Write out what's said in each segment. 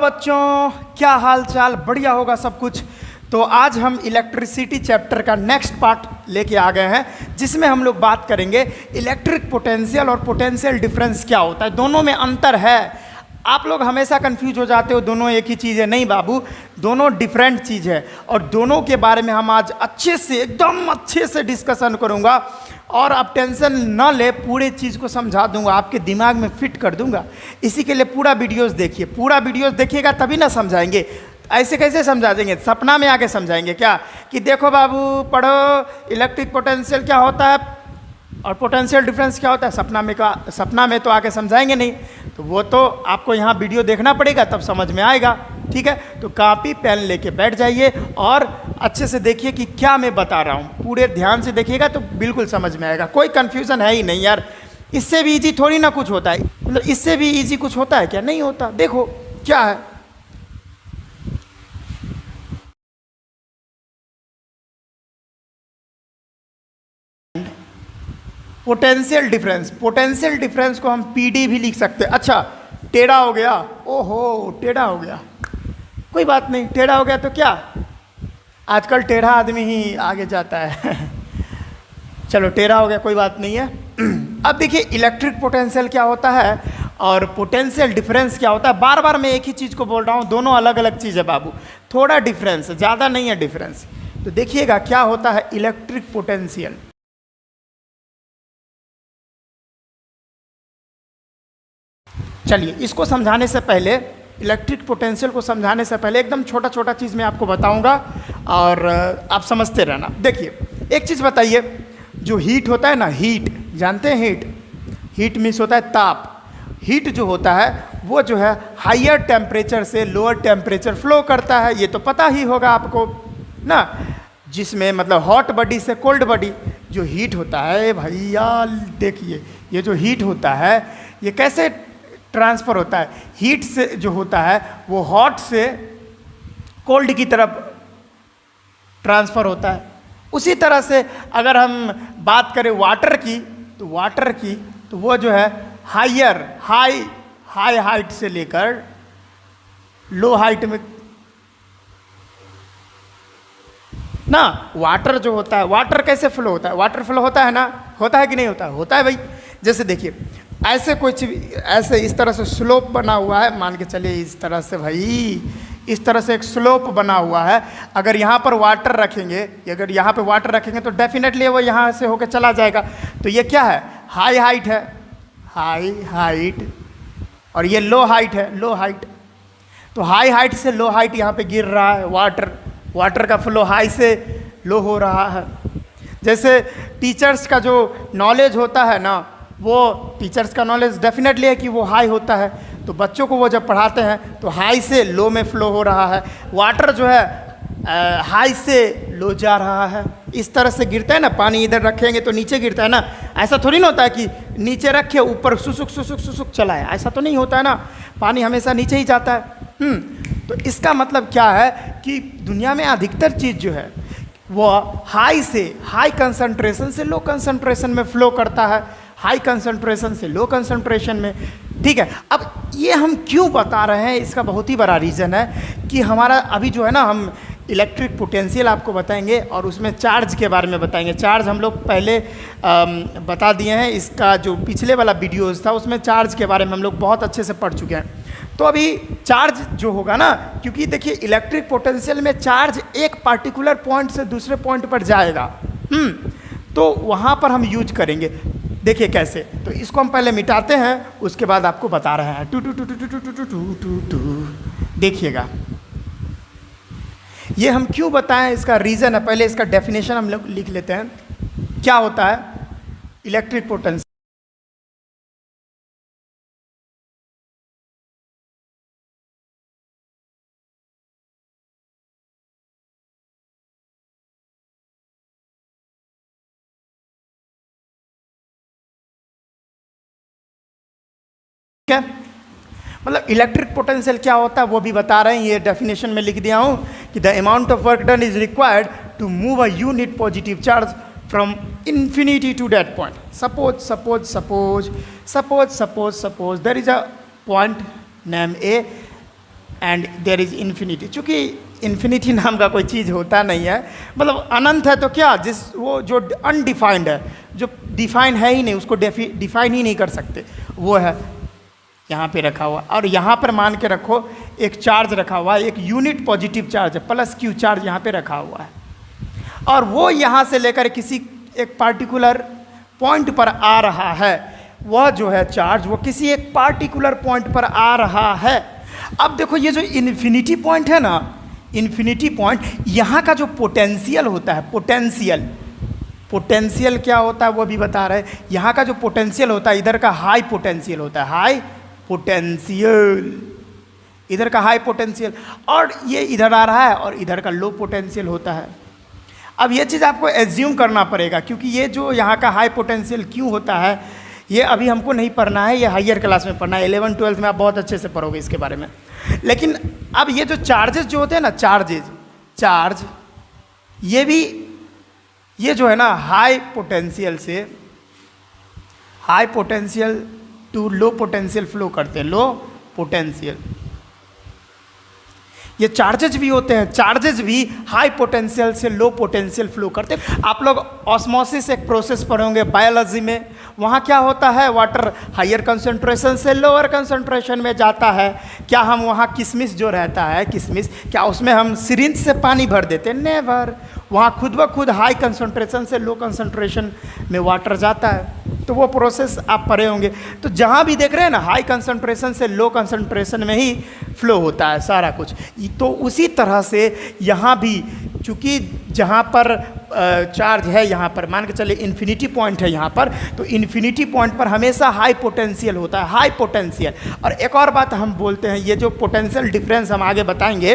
बच्चों, क्या हाल चाल? बढ़िया होगा सब कुछ। तो आज हम इलेक्ट्रिसिटी चैप्टर का नेक्स्ट पार्ट लेके आ गए हैं, जिसमें हम लोग बात करेंगे इलेक्ट्रिक पोटेंशियल और पोटेंशियल डिफरेंस क्या होता है, दोनों में अंतर है। आप लोग हमेशा कंफ्यूज हो जाते हो, दोनों एक ही चीज़ है। नहीं बाबू, दोनों डिफरेंट चीज़ है और दोनों के बारे में हम आज अच्छे से, एकदम अच्छे से डिस्कशन करूँगा। और आप टेंशन ना ले, पूरे चीज़ को समझा दूंगा, आपके दिमाग में फिट कर दूंगा। इसी के लिए पूरा वीडियोस देखिए, पूरा वीडियोस देखिएगा तभी ना समझाएंगे। ऐसे कैसे समझा देंगे? सपना में आके समझाएंगे क्या कि देखो बाबू पढ़ो, इलेक्ट्रिक पोटेंशियल क्या होता है और पोटेंशियल डिफरेंस क्या होता है। सपना में तो आके समझाएंगे नहीं, तो वो तो आपको यहाँ वीडियो देखना पड़ेगा, तब समझ में आएगा। ठीक है, तो कॉपी पेन लेके बैठ जाइए और अच्छे से देखिए कि क्या मैं बता रहा हूँ। पूरे ध्यान से देखिएगा तो बिल्कुल समझ में आएगा। कोई कन्फ्यूज़न है ही नहीं यार। इससे भी इजी थोड़ी ना कुछ होता है, मतलब इससे भी इजी कुछ होता है क्या? नहीं होता। देखो क्या है, पोटेंशियल डिफरेंस। पोटेंशियल डिफरेंस को हम पीडी भी लिख सकते हैं। अच्छा, टेढ़ा हो गया, ओहो टेढ़ा हो गया, कोई बात नहीं। टेढ़ा हो गया तो क्या, आजकल टेढ़ा आदमी ही आगे जाता है। चलो टेढ़ा हो गया, कोई बात नहीं है। अब देखिए इलेक्ट्रिक पोटेंशियल क्या होता है और पोटेंशियल डिफरेंस क्या होता है। बार बार मैं एक ही चीज़ को बोल रहा हूँ, दोनों अलग अलग चीज़ है बाबू। थोड़ा डिफरेंस है, ज़्यादा नहीं है डिफरेंस। तो देखिएगा क्या होता है इलेक्ट्रिक पोटेंशियल। चलिए इसको समझाने से पहले, इलेक्ट्रिक पोटेंशियल को समझाने से पहले एकदम छोटा छोटा चीज़ मैं आपको बताऊंगा और आप समझते रहना। देखिए एक चीज़ बताइए, जो हीट होता है ना, हीट जानते हैं? हीट मीन्स होता है ताप। हीट जो होता है वो जो है हायर टेम्परेचर से लोअर टेम्परेचर फ्लो करता है, ये तो पता ही होगा आपको ना। जिसमें मतलब हॉट बॉडी से कोल्ड बॉडी जो हीट होता है भैया, देखिए ये जो हीट होता है ये कैसे ट्रांसफ़र होता है। हीट से जो होता है वो हॉट से कोल्ड की तरफ ट्रांसफ़र होता है। उसी तरह से अगर हम बात करें वाटर की, तो वो जो है हाई हाइट से लेकर लो हाइट में ना, वाटर जो होता है, वाटर कैसे फ्लो होता है? वाटर फ्लो होता है ना, होता है कि नहीं होता? होता है भाई। जैसे देखिए ऐसे कोई चीज, ऐसे इस तरह से स्लोप बना हुआ है, मान के चलिए इस तरह से, भाई इस तरह से एक स्लोप बना हुआ है। अगर यहाँ पर वाटर रखेंगे, अगर यहाँ पे वाटर रखेंगे तो डेफिनेटली वो यहाँ से होकर चला जाएगा। तो ये क्या है? हाई हाइट है, हाई हाइट, और ये लो हाइट है, लो हाइट। तो हाई हाइट से लो हाइट यहाँ पे गिर रहा है वाटर का फ्लो हाई से लो हो रहा है। जैसे टीचर्स का जो नॉलेज होता है ना, वो टीचर्स का नॉलेज डेफिनेटली है कि वो हाई होता है, तो बच्चों को वो जब पढ़ाते हैं तो हाई से लो में फ्लो हो रहा है। वाटर जो है हाई से लो जा रहा है। इस तरह से गिरता है ना, पानी इधर रखेंगे तो नीचे गिरता है ना। ऐसा थोड़ी ना होता है कि नीचे रखे ऊपर सुसुक सुसुक सुसुक चला है, ऐसा तो नहीं होता है ना। पानी हमेशा नीचे ही जाता है। तो इसका मतलब क्या है कि दुनिया में अधिकतर चीज़ जो है वो हाई से हाई कंसंट्रेशन से लो कंसंट्रेशन में फ्लो करता है, हाई कंसंट्रेशन से लो कंसंट्रेशन में। ठीक है, अब ये हम क्यों बता रहे हैं, इसका बहुत ही बड़ा रीज़न है कि हमारा अभी जो है ना, हम इलेक्ट्रिक पोटेंशियल आपको बताएंगे और उसमें चार्ज के बारे में बताएंगे। चार्ज हम लोग पहले बता दिए हैं, इसका जो पिछले वाला वीडियोज़ था उसमें चार्ज के बारे में हम लोग बहुत अच्छे से पढ़ चुके हैं। तो अभी चार्ज जो होगा ना, क्योंकि देखिए इलेक्ट्रिक पोटेंशियल में चार्ज एक पार्टिकुलर पॉइंट से दूसरे पॉइंट पर जाएगा, तो वहाँ पर हम यूज करेंगे। देखिए कैसे, तो इसको हम पहले मिटाते हैं, उसके बाद आपको बता रहे हैं। Two two two two two two two two two two. देखिएगा ये हम क्यों बताएं, इसका रीज़न है। पहले इसका डेफिनेशन हम लोग लिख लेते हैं, क्या होता है इलेक्ट्रिक पोटेंशियल। ठीक है, मतलब इलेक्ट्रिक पोटेंशियल क्या होता है वो भी बता रहे हैं। ये डेफिनेशन में लिख दिया हूँ कि the amount of work done is required to move a unit positive charge from infinity to that point. Suppose there is a point named A and there is infinity. चूँकि इन्फिनिटी नाम का कोई चीज़ होता नहीं है, मतलब अनंत है तो क्या, जिस वो जो अनडिफाइंड है, जो डिफाइन है ही नहीं, उसको डिफाइन ही नहीं कर सकते, वो है यहाँ पे रखा हुआ। और यहाँ पर मान के रखो एक चार्ज रखा हुआ है, एक यूनिट पॉजिटिव चार्ज है, प्लस क्यू चार्ज यहाँ पे रखा हुआ है, और वो यहाँ से लेकर किसी एक पार्टिकुलर पॉइंट पर आ रहा है। वह जो है चार्ज वो किसी एक पार्टिकुलर पॉइंट पर आ रहा है। अब देखो ये जो इन्फिनिटी पॉइंट है ना, इन्फिनिटी पॉइंट, यहाँ का जो पोटेंशियल होता है, पोटेंशियल क्या होता है वो भी बता रहे हैं। यहाँ का जो पोटेंशियल होता है, इधर का हाई पोटेंशियल होता है, हाई पोटेंशियल, इधर का हाई पोटेंशियल, और ये इधर आ रहा है और इधर का लो पोटेंशियल होता है। अब ये चीज़ आपको एज्यूम करना पड़ेगा, क्योंकि ये जो यहाँ का हाई पोटेंशियल क्यों होता है ये अभी हमको नहीं पढ़ना है, ये हायर क्लास में पढ़ना है, 11 12 में आप बहुत अच्छे से पढ़ोगे इसके बारे में। लेकिन अब ये जो चार्जेस जो होते हैं ना, चार्ज ये जो है ना high potential to low potential flow करते हैं, लो पोटेंशियल। ये चार्जेज भी होते हैं, चार्जेज भी हाई पोटेंशियल से लो पोटेंशियल फ्लो करते हैं। आप लोग ऑस्मोसिस एक प्रोसेस पढ़ोगे बायोलॉजी में, वहाँ क्या होता है, वाटर हायर कंसंट्रेशन से लोअर कंसंट्रेशन में जाता है। क्या हम वहाँ किशमिश जो रहता है, किशमिश, क्या उसमें हम सिरिंज से पानी भर देते हैं? नेवर। वहाँ खुद ब खुद हाई कंसंट्रेशन से लो कंसंट्रेशन में वाटर जाता है। तो वो प्रोसेस आप पढ़े होंगे। तो जहाँ भी देख रहे हैं ना, हाई कंसंट्रेशन से लो कंसंट्रेशन में ही फ्लो होता है सारा कुछ। तो उसी तरह से यहाँ भी, चूँकि जहाँ पर चार्ज है, यहाँ पर मान के चले इन्फिनिटी पॉइंट है यहाँ पर, तो इन्फिनिटी पॉइंट पर हमेशा हाई पोटेंशियल होता है, हाई पोटेंशियल। और एक और बात हम बोलते हैं, ये जो पोटेंशियल डिफरेंस हम आगे बताएंगे,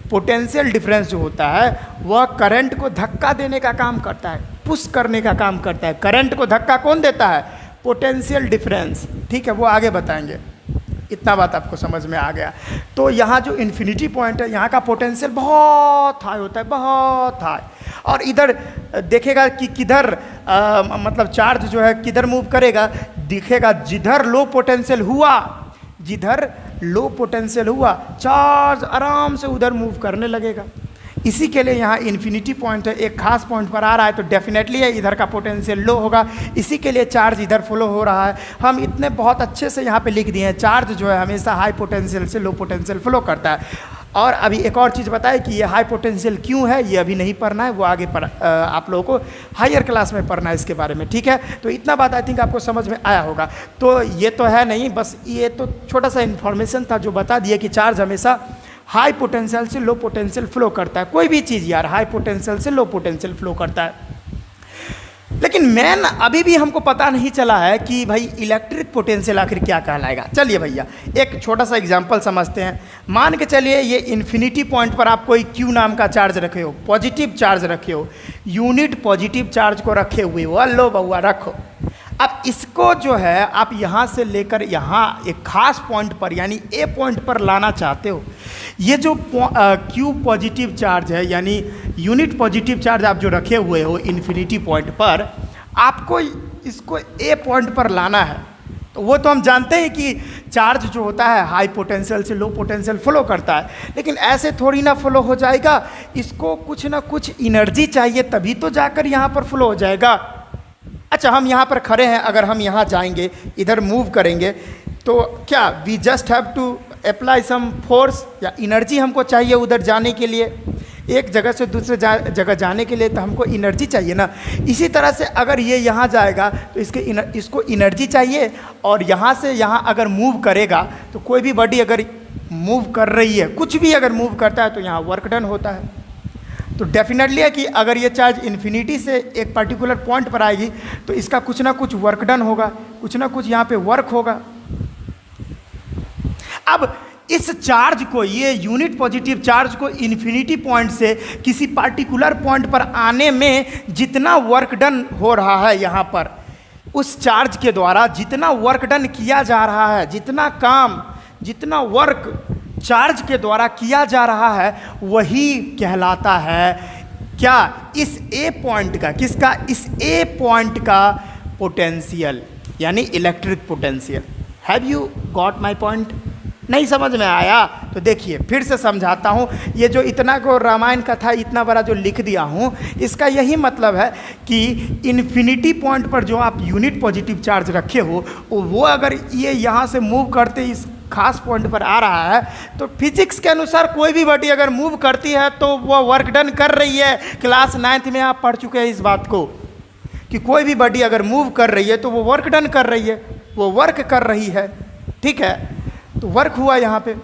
पोटेंशियल डिफरेंस जो होता है वह करंट को धक्का देने का काम करता है, पुश करने का काम करता है। करंट को धक्का कौन देता है? Potential difference. ठीक है, वो आगे बताएंगे। इतना बात आपको समझ में आ गया। तो यहाँ जो इन्फिनिटी पॉइंट है, यहाँ का पोटेंशियल बहुत हाई होता है, बहुत हाई। और इधर देखेगा कि किधर मतलब चार्ज जो है किधर मूव करेगा, दिखेगा जिधर लो पोटेंशियल हुआ, जिधर लो पोटेंशियल हुआ चार्ज आराम से उधर मूव करने लगेगा। इसी के लिए यहाँ इन्फिनिटी पॉइंट है, एक खास पॉइंट पर आ रहा है तो डेफिनेटली है इधर का पोटेंशियल लो होगा, इसी के लिए चार्ज इधर फ्लो हो रहा है। हम इतने बहुत अच्छे से यहाँ पे लिख दिए हैं, चार्ज जो है हमेशा हाई पोटेंशियल से लो पोटेंशियल फ्लो करता है। और अभी एक और चीज़ बताए कि ये हाई पोटेंशियल क्यों है, ये अभी नहीं पढ़ना है, वो आगे आप लोगों को हायर क्लास में पढ़ना है इसके बारे में। ठीक है, तो इतना बात आई थिंक आपको समझ में आया होगा। तो ये तो है नहीं, बस ये तो छोटा सा इन्फॉर्मेशन था जो बता दिया कि चार्ज हमेशा हाई पोटेंशियल से लो पोटेंशियल फ्लो करता है। कोई भी चीज़ यार हाई पोटेंशियल से लो पोटेंशियल फ्लो करता है। लेकिन मेन अभी भी हमको पता नहीं चला है कि भाई इलेक्ट्रिक पोटेंशियल आखिर क्या कहलाएगा। चलिए भैया एक छोटा सा एग्जांपल समझते हैं। मान के चलिए ये इन्फिनिटी पॉइंट पर आप कोई क्यू नाम का चार्ज रखे हो, पॉजिटिव चार्ज रखे हो, यूनिट पॉजिटिव चार्ज को रखे हुए हो, लो बउआ रखो। अब इसको जो है आप यहाँ से लेकर यहाँ एक खास पॉइंट पर यानी ए पॉइंट पर लाना चाहते हो। ये जो क्यू पॉजिटिव चार्ज है यानी यूनिट पॉजिटिव चार्ज आप जो रखे हुए हो इन्फिनिटी पॉइंट पर, आपको इसको ए पॉइंट पर लाना है। तो वो तो हम जानते हैं कि चार्ज जो होता है हाई पोटेंशियल से लो पोटेंशियल फ्लो करता है, लेकिन ऐसे थोड़ी ना फ्लो हो जाएगा, इसको कुछ ना कुछ एनर्जी चाहिए तभी तो जाकर यहाँ पर फ्लो हो जाएगा। अच्छा हम यहाँ पर खड़े हैं, अगर हम यहाँ जाएंगे, इधर मूव करेंगे, तो क्या we just have to apply some force या एनर्जी हमको चाहिए उधर जाने के लिए, एक जगह से दूसरे जगह जाने के लिए तो हमको एनर्जी चाहिए ना। इसी तरह से अगर ये यहाँ जाएगा तो इसको एनर्जी चाहिए, और यहाँ से यहाँ अगर मूव करेगा तो कोई भी बॉडी अगर मूव कर रही है, कुछ भी अगर मूव करता है तो यहाँ वर्क डन होता है। तो डेफिनेटली है कि अगर ये चार्ज इन्फिनिटी से एक पर्टिकुलर पॉइंट पर आएगी तो इसका कुछ ना कुछ वर्क डन होगा, कुछ ना कुछ यहाँ पे वर्क होगा। अब इस चार्ज को, ये यूनिट पॉजिटिव चार्ज को इन्फिनिटी पॉइंट से किसी पार्टिकुलर पॉइंट पर आने में जितना वर्क डन हो रहा है यहाँ पर, उस चार्ज के द्वारा जितना वर्क डन किया जा रहा है, जितना काम, जितना वर्क चार्ज के द्वारा किया जा रहा है, वही कहलाता है क्या, इस ए पॉइंट का, किसका, इस ए पॉइंट का पोटेंशियल यानी electric potential. Have you got my point? नहीं समझ में आया तो देखिए फिर से समझाता हूँ। ये जो इतना को रामायण कथा इतना बड़ा जो लिख दिया हूँ, इसका यही मतलब है कि इन्फिनिटी पॉइंट पर जो आप यूनिट पॉजिटिव चार्ज रखे हो, वो अगर ये यहाँ से मूव करते इस खास पॉइंट पर आ रहा है, तो फिजिक्स के अनुसार कोई भी बॉडी अगर मूव करती है तो वो वर्क डन कर रही है। क्लास 9th में आप पढ़ चुके हैं इस बात को कि कोई भी बॉडी अगर मूव कर रही है तो वो वर्क डन कर रही है, वो वर्क कर रही है। ठीक है, तो वर्क हुआ यहाँ पे।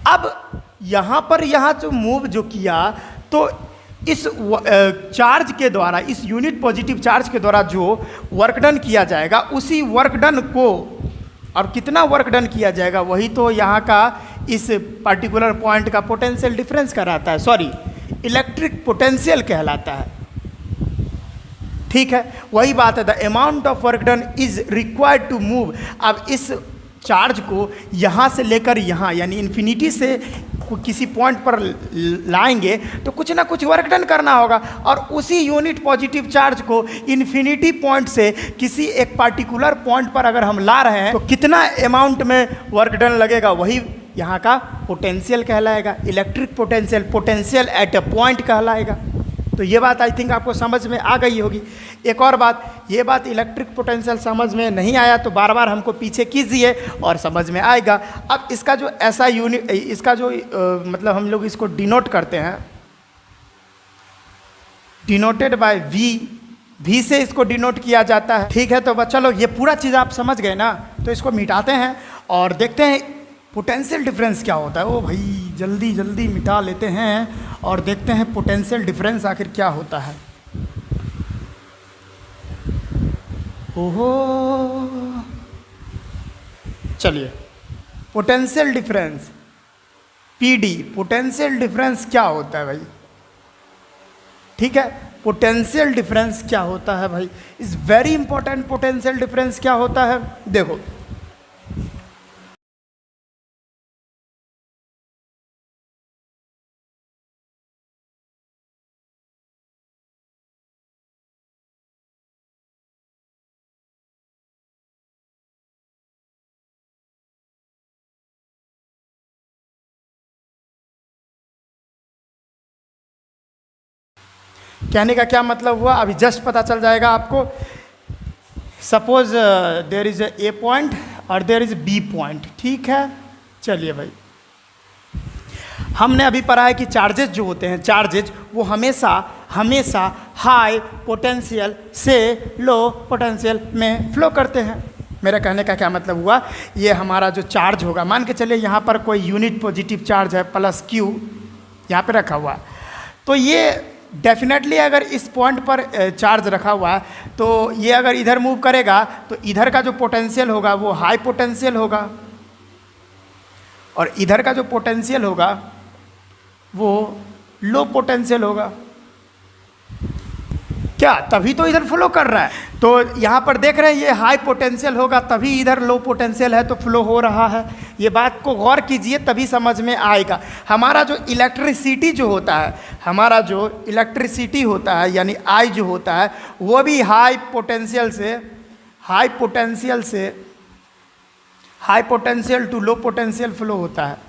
अब यहाँ पर यहाँ जो मूव जो किया, तो इस चार्ज के द्वारा, इस यूनिट पॉजिटिव चार्ज के द्वारा जो वर्क डन किया जाएगा, उसी वर्क डन को, और कितना वर्क डन किया जाएगा वही तो यहाँ का इस पर्टिकुलर पॉइंट का पोटेंशियल डिफरेंस कहलाता है, सॉरी इलेक्ट्रिक पोटेंशियल कहलाता है। ठीक है, वही बात है, the amount of work done is required to move. अब इस चार्ज को यहाँ से लेकर यहाँ, यानी इन्फिनिटी से किसी पॉइंट पर लाएंगे तो कुछ ना कुछ वर्क डन करना होगा, और उसी यूनिट पॉजिटिव चार्ज को इन्फिनिटी पॉइंट से किसी एक पार्टिकुलर पॉइंट पर अगर हम ला रहे हैं तो कितना अमाउंट में वर्क डन लगेगा, वही यहाँ का पोटेंशियल कहलाएगा, electric potential, potential at a point कहलाएगा। तो ये बात आई थिंक आपको समझ में आ गई होगी। एक और बात, ये बात इलेक्ट्रिक पोटेंशियल समझ में नहीं आया तो बार बार हमको पीछे कीजिए और समझ में आएगा। अब इसका जो ऐसा यूनिट, इसका जो मतलब हम लोग इसको डिनोट करते हैं, डिनोटेड बाय वी से इसको डिनोट किया जाता है। ठीक है, तो बच्चा लोग ये पूरा चीज़ आप समझ गए ना, तो इसको मिटाते हैं और देखते हैं पोटेंशियल डिफरेंस क्या होता है। ओ भाई जल्दी जल्दी मिटा लेते हैं और देखते हैं पोटेंशियल डिफरेंस आखिर क्या होता है। ओहो, चलिए potential difference, PD, potential difference क्या होता है भाई। ठीक है, पोटेंशियल डिफरेंस क्या होता है भाई, is very important. Potential difference क्या होता है, देखो कहने का क्या मतलब हुआ, अभी जस्ट पता चल जाएगा आपको। Suppose there is A point और देयर इज बी पॉइंट। ठीक है, चलिए भाई, हमने अभी पढ़ा है कि चार्जेस जो होते हैं, चार्जेस वो हमेशा हमेशा हाई पोटेंशियल से लो पोटेंशियल में फ्लो करते हैं। मेरा कहने का क्या मतलब हुआ, ये हमारा जो चार्ज होगा, मान के चलिए यहाँ पर कोई यूनिट पॉजिटिव चार्ज है प्लस क्यू यहाँ पे रखा हुआ, तो ये डेफिनेटली अगर इस पॉइंट पर चार्ज रखा हुआ है तो ये अगर इधर मूव करेगा तो इधर का जो पोटेंशियल होगा वो हाई पोटेंशियल होगा, और इधर का जो पोटेंशियल होगा वो लो पोटेंशियल होगा। क्या, तभी तो इधर फ्लो कर रहा है। तो यहाँ पर देख रहे हैं ये हाई पोटेंशियल होगा तभी इधर लो पोटेंशियल है तो फ्लो हो रहा है। ये बात को गौर कीजिए तभी समझ में आएगा। हमारा जो इलेक्ट्रिसिटी जो होता है, हमारा जो इलेक्ट्रिसिटी होता है यानी आई जो होता है, वो भी high potential to low potential flow होता है।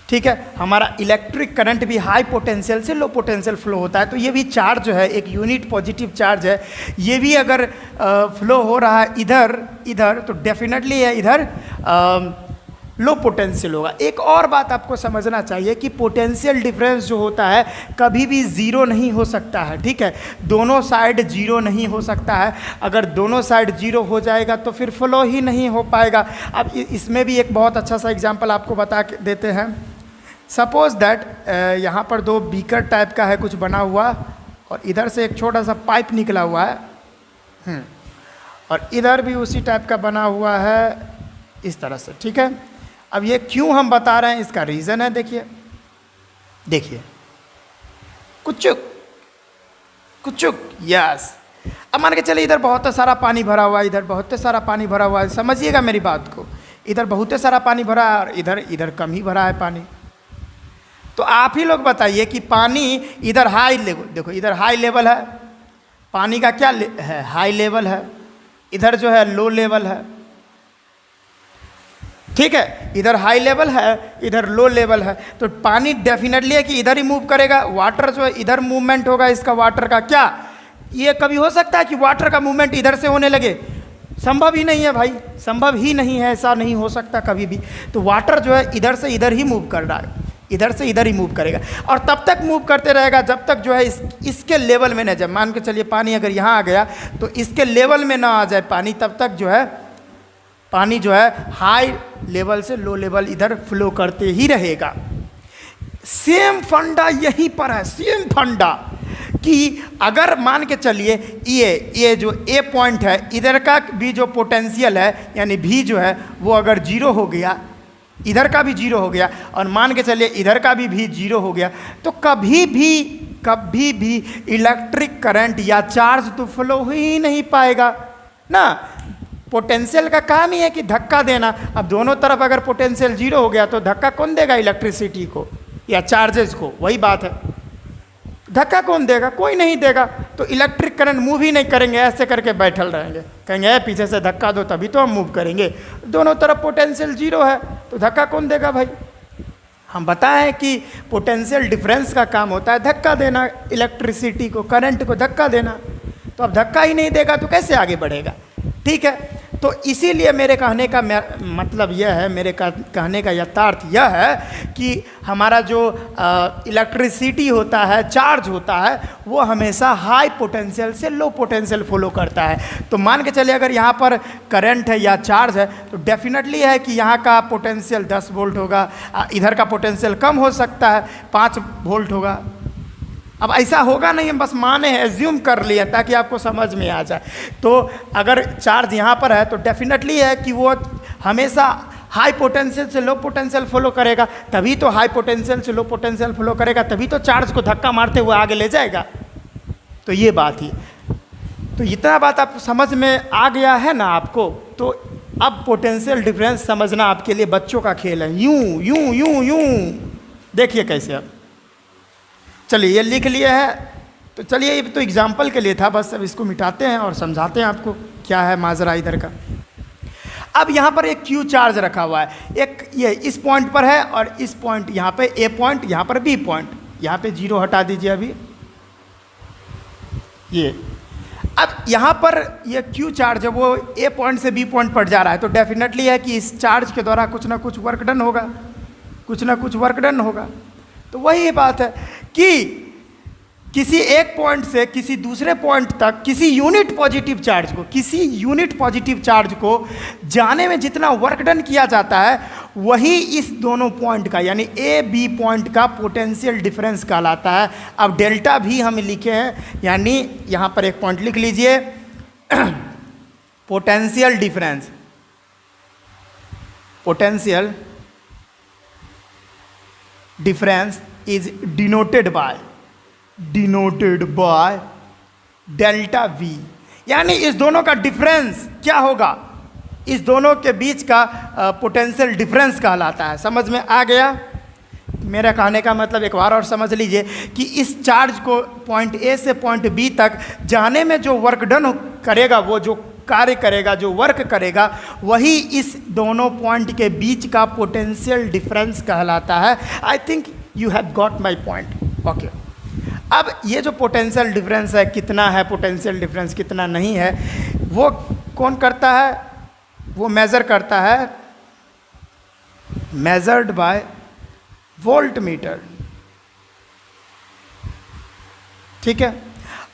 ठीक है, हमारा इलेक्ट्रिक करंट भी हाई पोटेंशियल से लो पोटेंशियल फ्लो होता है। तो ये भी चार्ज जो है, एक यूनिट पॉजिटिव चार्ज है, ये भी अगर फ्लो हो रहा है इधर तो डेफिनेटली है इधर लो पोटेंशियल होगा। एक और बात आपको समझना चाहिए कि पोटेंशियल डिफरेंस जो होता है कभी भी ज़ीरो नहीं हो सकता है। ठीक है, दोनों साइड जीरो नहीं हो सकता है। अगर दोनों साइड जीरो हो जाएगा तो फिर फ्लो ही नहीं हो पाएगा। अब इसमें भी एक बहुत अच्छा सा एग्जांपल आपको बता देते हैं। सपोज दैट यहाँ पर दो बीकर टाइप का है कुछ बना हुआ, और इधर से एक छोटा सा पाइप निकला हुआ है, और इधर भी उसी टाइप का बना हुआ है इस तरह से। ठीक है, अब ये क्यों हम बता रहे हैं, इसका रीज़न है। देखिए कुचुक यस। अब मान के चलिए इधर बहुत सारा पानी भरा हुआ है, इधर बहुत सारा पानी भरा हुआ है। समझिएगा मेरी बात को, इधर बहुत सारा पानी भरा है और इधर कम ही भरा है पानी। तो आप ही लोग बताइए कि पानी इधर हाई लेवल, देखो इधर हाई लेवल है, पानी का क्या है, हाई लेवल है, इधर जो है लो लेवल है, ठीक है, इधर हाई लेवल है, इधर लो लेवल है, तो पानी डेफिनेटली है कि इधर ही मूव करेगा। वाटर जो है इधर मूवमेंट होगा इसका, वाटर का क्या ये कभी हो सकता है कि वाटर का मूवमेंट इधर से होने लगे? संभव ही नहीं है भाई, संभव ही नहीं है, ऐसा नहीं हो सकता कभी भी। तो वाटर जो है इधर से इधर ही मूव कर रहा है, इधर से इधर ही मूव करेगा और तब तक मूव करते रहेगा जब तक जो है इसके लेवल में न जाए। मान के चलिए पानी अगर यहाँ आ गया तो इसके लेवल में ना आ जाए पानी, तब तक जो है पानी जो है हाई लेवल से लो लेवल इधर फ्लो करते ही रहेगा। सेम फंडा यहीं पर है, सेम फंडा कि अगर मान के चलिए ये जो ए पॉइंट है इधर का भी जो पोटेंशियल है यानी भी जो है वो अगर जीरो हो गया, इधर का भी जीरो हो गया और मान के चलिए इधर का भी जीरो हो गया, तो कभी भी इलेक्ट्रिक करंट या चार्ज तो फ्लो ही नहीं पाएगा ना। पोटेंशियल का काम ही है कि धक्का देना। अब दोनों तरफ अगर पोटेंशियल जीरो हो गया तो धक्का कौन देगा? इलेक्ट्रिसिटी को या चार्जेस को, वही बात है। धक्का कौन देगा? कोई नहीं देगा। तो इलेक्ट्रिक करंट मूव ही नहीं करेंगे, ऐसे करके बैठल रहेंगे, कहेंगे पीछे से धक्का दो तभी तो हम मूव करेंगे। दोनों तरफ पोटेंशियल जीरो है तो धक्का कौन देगा भाई? हम बताएं कि पोटेंशियल डिफरेंस का काम होता है धक्का देना, इलेक्ट्रिसिटी को, करंट को धक्का देना। तो अब धक्का ही नहीं देगा तो कैसे आगे बढ़ेगा? ठीक है, तो इसीलिए मेरे कहने का मतलब यह है, मेरे कहने का यथार्थ यह है कि हमारा जो इलेक्ट्रिसिटी होता है, चार्ज होता है, वो हमेशा हाई पोटेंशियल से लो पोटेंशियल फॉलो करता है। तो मान के चलिए अगर यहाँ पर करंट है या चार्ज है तो डेफिनेटली है कि यहाँ का पोटेंशियल 10 वोल्ट होगा, इधर का पोटेंशियल कम हो सकता है, 5 वोल्ट होगा। अब ऐसा होगा नहीं, हम बस माने एज्यूम कर लिए ताकि आपको समझ में आ जाए। तो अगर चार्ज यहाँ पर है तो डेफिनेटली है कि वो हमेशा हाई पोटेंशियल से लो पोटेंशियल फॉलो करेगा, तभी तो हाई पोटेंशियल से लो पोटेंशियल फॉलो करेगा, तभी तो चार्ज को धक्का मारते हुए आगे ले जाएगा। तो ये बात ही, तो इतना बात आप समझ में आ गया है ना आपको। तो अब पोटेंशियल डिफरेंस समझना आपके लिए बच्चों का खेल है। यूं यूं यूं यूं देखिए कैसे। अब चलिए ये लिख लिया है, तो चलिए ये तो एग्जाम्पल के लिए था, बस अब इसको मिटाते हैं और समझाते हैं आपको क्या है माजरा इधर का। अब यहाँ पर एक क्यू चार्ज रखा हुआ है, एक ये इस पॉइंट पर है और इस पॉइंट यहाँ पे ए पॉइंट, यहाँ पर बी पॉइंट, यहाँ पे जीरो हटा दीजिए अभी ये। अब यहाँ पर ये क्यू चार्ज है वो ए पॉइंट से बी पॉइंट पर जा रहा है, तो डेफिनेटली है कि इस चार्ज के द्वारा कुछ ना कुछ वर्क डन होगा, कुछ ना कुछ वर्क डन होगा। तो वही बात है कि किसी एक पॉइंट से किसी दूसरे पॉइंट तक किसी यूनिट पॉजिटिव चार्ज को जाने में जितना वर्क डन किया जाता है वही इस दोनों पॉइंट का यानी ए बी पॉइंट का पोटेंशियल डिफरेंस कहलाता है। अब डेल्टा भी हम लिखे हैं, यानी यहाँ पर एक पॉइंट लिख लीजिए potential difference is denoted by delta we, यानी इस दोनों का डिफरेंस क्या होगा? इस दोनों के बीच का पोटेंशियल डिफरेंस कहलाता है। समझ में आ गया? मेरा कहने का मतलब एक बार और समझ लीजिए कि इस चार्ज को पॉइंट ए से पॉइंट बी तक जाने में जो वर्क डन करेगा, वो जो कार्य करेगा, जो वर्क करेगा, वही इस दोनों पॉइंट के बीच का पोटेंशियल डिफरेंस कहलाता है। I think you have got my point. Okay, अब ये जो पोटेंशियल डिफरेंस है, कितना है पोटेंशियल डिफरेंस, कितना नहीं है, वो कौन करता है? वो मेज़र करता है, मेजर्ड बाय वोल्ट मीटर। ठीक है,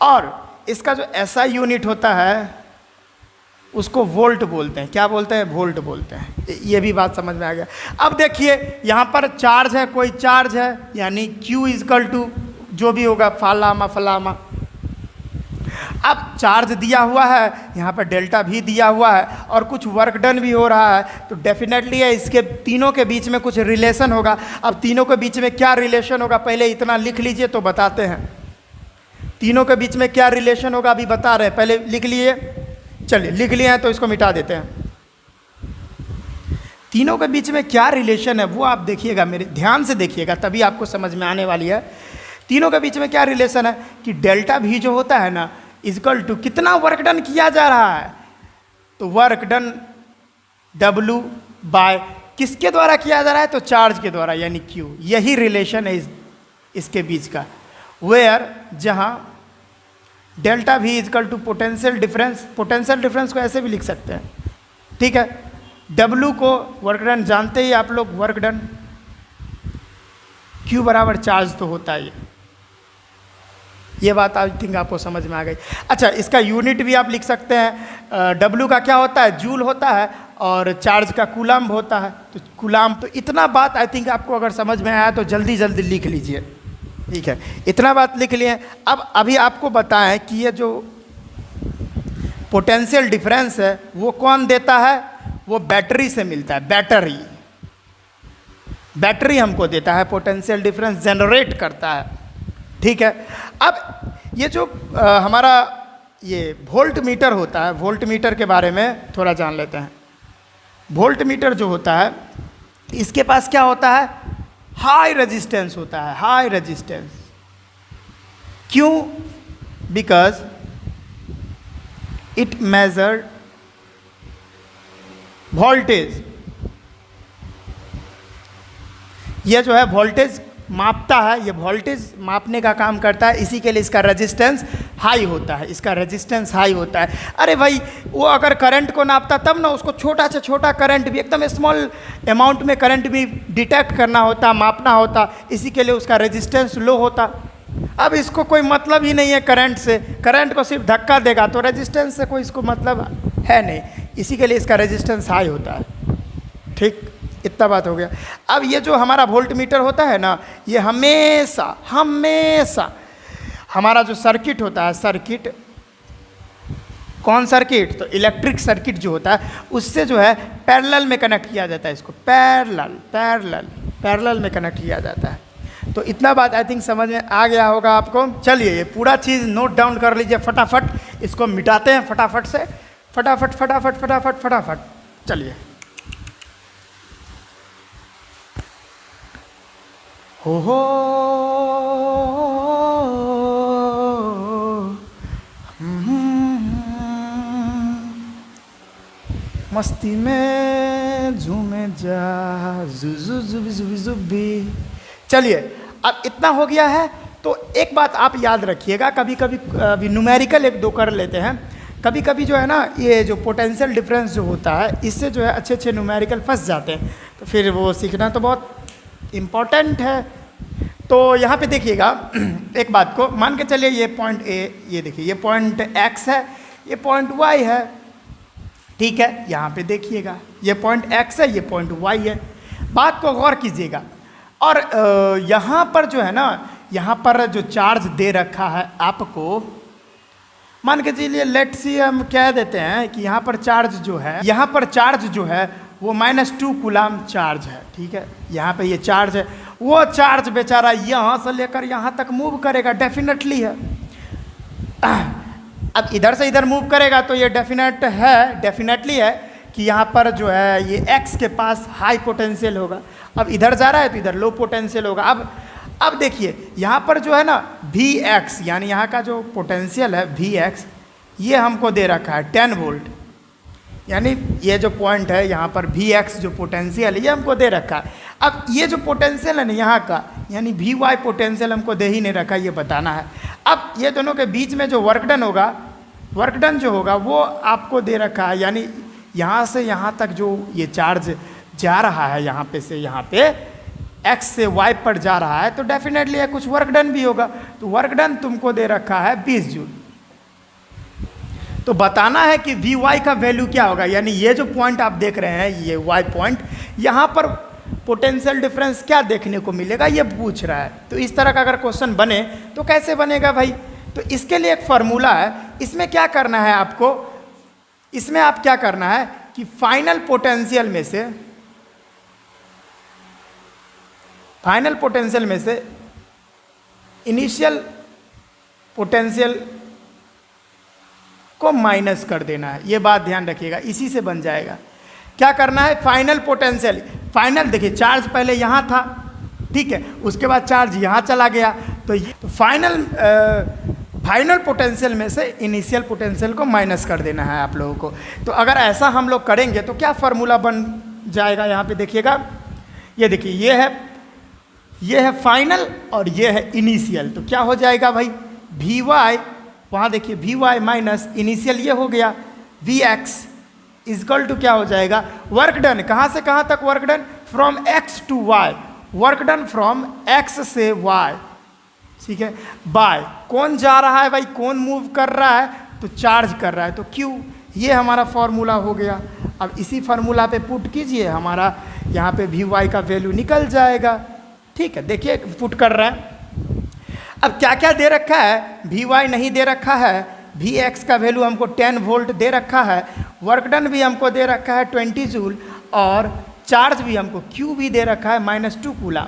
और इसका जो ऐसा यूनिट होता है उसको वोल्ट बोलते हैं। क्या बोलते हैं? वोल्ट बोलते हैं। ये भी बात समझ में आ गया। अब देखिए यहाँ पर चार्ज है, कोई चार्ज है, यानी Q इजकल टू जो भी होगा फलामा फलामा। अब चार्ज दिया हुआ है, यहाँ पर डेल्टा भी दिया हुआ है और कुछ वर्क डन भी हो रहा है, तो डेफिनेटली है इसके तीनों के बीच में कुछ रिलेशन होगा। अब तीनों के बीच में क्या रिलेशन होगा, पहले इतना लिख लीजिए तो बताते हैं। तीनों के बीच में क्या रिलेशन होगा अभी बता रहे हैं, पहले लिख लिए। चलिए लिख लिए हैं तो इसको मिटा देते हैं। तीनों के बीच में क्या रिलेशन है वो आप देखिएगा, मेरे ध्यान से देखिएगा, तभी आपको समझ में आने वाली है। तीनों के बीच में क्या रिलेशन है कि डेल्टा भी जो होता है ना इजकल टू कितना वर्क डन किया जा रहा है, तो वर्क डन W बाय किसके द्वारा किया जा रहा है, तो चार्ज के द्वारा यानी Q। यही रिलेशन है इसके बीच का, वेयर जहां delta V is equal to potential difference. Potential difference को ऐसे भी लिख सकते हैं, ठीक है। W को वर्क डन जानते ही आप लोग, वर्क डन Q बराबर चार्ज तो होता है। ये बात आई थिंक आपको समझ में आ गई। अच्छा, इसका यूनिट भी आप लिख सकते हैं। W का क्या होता है, जूल होता है, और चार्ज का कूलम्ब होता है, तो कूलम्ब। तो इतना बात आई थिंक आपको अगर समझ में आया तो जल्दी जल्दी लिख लीजिए, ठीक है। इतना बात लिख लिए। अब अभी आपको बताएं कि ये जो पोटेंशियल डिफरेंस है वो कौन देता है, वो बैटरी से मिलता है। बैटरी हमको देता है, पोटेंशियल डिफरेंस जनरेट करता है, ठीक है। अब ये जो हमारा ये वोल्ट मीटर होता है, वोल्ट मीटर के बारे में थोड़ा जान लेते हैं। वोल्ट मीटर जो होता है इसके पास क्या होता है, हाई रेजिस्टेंस होता है, हाई रेजिस्टेंस। क्यों, बिकॉज इट मेजर्ड वोल्टेज। यह जो है वोल्टेज मापता है, ये वोल्टेज मापने का काम करता है, इसी के लिए इसका रेजिस्टेंस हाई होता है, इसका रेजिस्टेंस हाई होता है। अरे भाई, वो अगर करंट को नापता तब ना, उसको छोटा से छोटा करंट भी, एकदम स्मॉल अमाउंट में करंट भी डिटेक्ट करना होता, मापना होता, इसी के लिए उसका रेजिस्टेंस लो होता। अब इसको कोई मतलब ही नहीं है करंट से, करंट को सिर्फ धक्का देगा, तो रेजिस्टेंस से कोई इसको मतलब है नहीं, इसी के लिए इसका रेजिस्टेंस हाई होता है, ठीक। इतना बात हो गया। अब ये जो हमारा वोल्ट मीटर होता है ना, ये हमेशा हमारा जो सर्किट होता है, सर्किट कौन सर्किट, तो इलेक्ट्रिक सर्किट जो होता है उससे जो है पैरेलल में कनेक्ट किया जाता है, इसको पैरेलल में कनेक्ट किया जाता है। तो इतना बात आई थिंक समझ में आ गया होगा आपको। चलिए, ये पूरा चीज़ नोट डाउन कर लीजिए फटाफट, इसको मिटाते हैं फटाफट से, फटाफट। चलिए, हो मस्ती में झूमे जा जुबी। चलिए, अब इतना हो गया है तो एक बात आप याद रखिएगा, कभी कभी न्यूमेरिकल एक दो कर लेते हैं। कभी कभी जो है ना, ये जो पोटेंशियल डिफरेंस जो होता है इससे जो है अच्छे न्यूमेरिकल फंस जाते हैं, तो फिर वो सीखना तो बहुत इम्पॉर्टेंट है। तो यहाँ पे देखिएगा एक बात को, मान के चलिए ये पॉइंट ए, ये देखिए ये पॉइंट एक्स है, ये पॉइंट वाई है, ठीक है। यहाँ पे देखिएगा ये पॉइंट एक्स है, ये पॉइंट वाई है। बात को गौर कीजिएगा, और यहाँ पर जो है ना, यहाँ पर जो चार्ज दे रखा है आपको, मान के चलिए लेट्स सी हम कह देते हैं कि यहाँ पर चार्ज जो है, यहाँ पर चार्ज जो है वो -2 कूलम्ब चार्ज है, ठीक है। यहाँ पे ये चार्ज है, वो चार्ज बेचारा यहाँ से लेकर यहाँ तक मूव करेगा, डेफिनेटली है। अब इधर से इधर मूव करेगा तो ये डेफिनेटली है कि यहाँ पर जो है ये x के पास हाई पोटेंशियल होगा। अब इधर जा रहा है तो इधर लो पोटेंशियल होगा। अब देखिए यहाँ पर जो है ना Vx, यानी यहाँ का जो पोटेंशियल है Vx, ये हमको दे रखा है 10 वोल्ट, यानी ये जो पॉइंट है यहाँ पर Vx जो पोटेंशियल है ये हमको दे रखा है। अब ये जो पोटेंशियल है ना यहाँ का, यानी Vy पोटेंशियल हमको दे ही नहीं रखा, ये बताना है। अब ये दोनों के बीच में जो वर्क डन होगा, वर्क डन जो होगा वो आपको दे रखा है, यानी यहाँ से यहाँ तक जो ये चार्ज जा रहा है, यहाँ पे से यहाँ पे x से y पर जा रहा है, तो डेफिनेटली है कुछ वर्क डन भी होगा। तो वर्क डन तुमको दे रखा है 20 जूल। तो बताना है कि Vy का वैल्यू क्या होगा, यानी ये जो पॉइंट आप देख रहे हैं ये y पॉइंट, यहाँ पर पोटेंशियल डिफरेंस क्या देखने को मिलेगा ये पूछ रहा है। तो इस तरह का अगर क्वेश्चन बने तो कैसे बनेगा भाई, तो इसके लिए एक फार्मूला है। इसमें क्या करना है आपको, इसमें आप क्या करना है कि फाइनल पोटेंशियल में से इनिशियल पोटेंशियल को माइनस कर देना है, ये बात ध्यान रखिएगा, इसी से बन जाएगा। क्या करना है, फाइनल पोटेंशियल, फाइनल देखिए चार्ज पहले यहाँ था, ठीक है, उसके बाद चार्ज यहाँ चला गया, तो फाइनल फाइनल पोटेंशियल में से इनिशियल पोटेंशियल को माइनस कर देना है आप लोगों को। तो अगर ऐसा हम लोग करेंगे तो क्या फार्मूला बन जाएगा, यहाँ पे देखिएगा, ये देखिए ये है फाइनल और ये है इनिशियल। तो क्या हो जाएगा भाई, वी वाई, वहाँ देखिए वी वाई माइनस इनिशियल ये हो गया वी एक्स इजकल टू क्या हो जाएगा, वर्क डन। कहाँ से कहाँ तक work done, from x to y, work done from x से वाई, ठीक है। बाय कौन जा रहा है भाई, कौन मूव कर रहा है, तो चार्ज कर रहा है, तो क्यू, ये हमारा फॉर्मूला हो गया। अब इसी फार्मूला पे पुट कीजिए, हमारा यहाँ पे वी वाई का वैल्यू निकल जाएगा, ठीक है। देखिए पुट कर रहा है। अब क्या क्या दे रखा है, वी वाई नहीं दे रखा है, वी एक्स का वैल्यू हमको 10 वोल्ट दे रखा है, वर्क डन भी हमको दे रखा है 20 जूल, और चार्ज भी हमको क्यू भी दे रखा है -2 कूलम।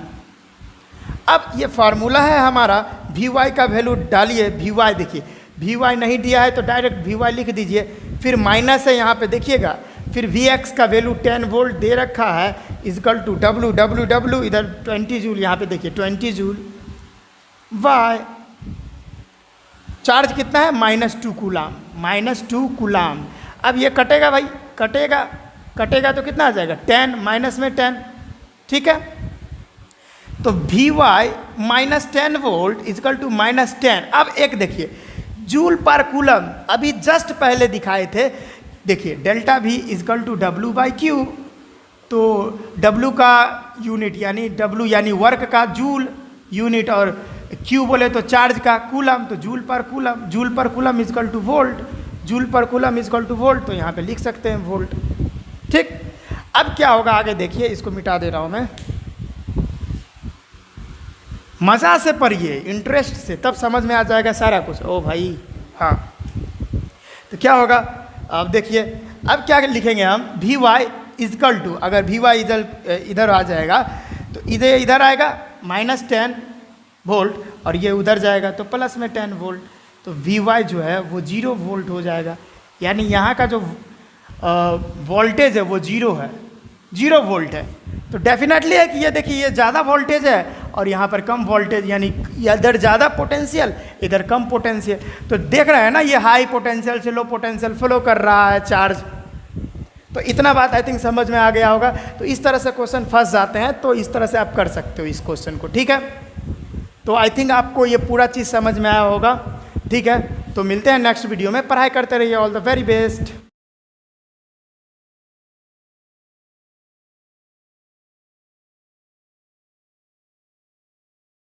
अब ये फार्मूला है हमारा, वी वाई का वैल्यू डालिए, वी वाई देखिए, वी वाई नहीं दिया है तो डायरेक्ट वी वाई लिख दीजिए, फिर माइनस है यहाँ पे देखिएगा, फिर वी एक्स का वैल्यू 10 वोल्ट दे रखा है is equal to W W W, इधर 20 जूल, यहाँ पे देखिए 20 जूल, वाई चार्ज कितना है -2 कूलम, -2 कूलम। अब ये कटेगा भाई, कटेगा तो कितना आ जाएगा 10 माइनस में 10, ठीक है। तो V y -10 volt is equal to -10। अब एक देखिए जूल पर कूलम, अभी जस्ट पहले दिखाए थे, देखिए डेल्टा भी is equal to W by Q, तो डब्लू का यूनिट यानी डब्लू यानी वर्क का जूल यूनिट, और क्यू बोले तो चार्ज का कूलम, तो जूल पर coulomb is equal to volt, joule पर कूलम इजकल टू वोल्ट, तो यहाँ पे लिख सकते हैं वोल्ट, ठीक। अब क्या होगा आगे देखिए, इसको मिटा दे रहा हूँ मैं, मज़ा से पढ़िए, इंटरेस्ट से, तब समझ में आ जाएगा सारा कुछ। ओ भाई हाँ, तो क्या होगा अब देखिए, अब क्या लिखेंगे हम, वी वाई इजकल टू, अगर वी वाई इधर आ जाएगा तो इधर आएगा -10 वोल्ट, और ये उधर जाएगा तो प्लस में 10 वोल्ट, तो वी वाई जो है वो 0 वोल्ट हो जाएगा, यानी यहाँ का जो वोल्टेज है वो 0 वोल्ट है। तो डेफिनेटली है कि ये देखिए ये ज़्यादा वोल्टेज है और यहाँ पर कम वोल्टेज, यानी इधर ज़्यादा पोटेंशियल इधर कम पोटेंशियल। तो देख रहे हैं ना, ये हाई पोटेंशियल से लो पोटेंशियल फ्लो कर रहा है चार्ज। तो इतना बात आई थिंक समझ में आ गया होगा। तो इस तरह से क्वेश्चन फंस जाते हैं, तो इस तरह से आप कर सकते हो इस क्वेश्चन को, ठीक है। तो आई थिंक आपको ये पूरा चीज़ समझ में आया होगा, ठीक है। तो मिलते हैं नेक्स्ट वीडियो में, पढ़ाई करते रहिए, ऑल द वेरी बेस्ट।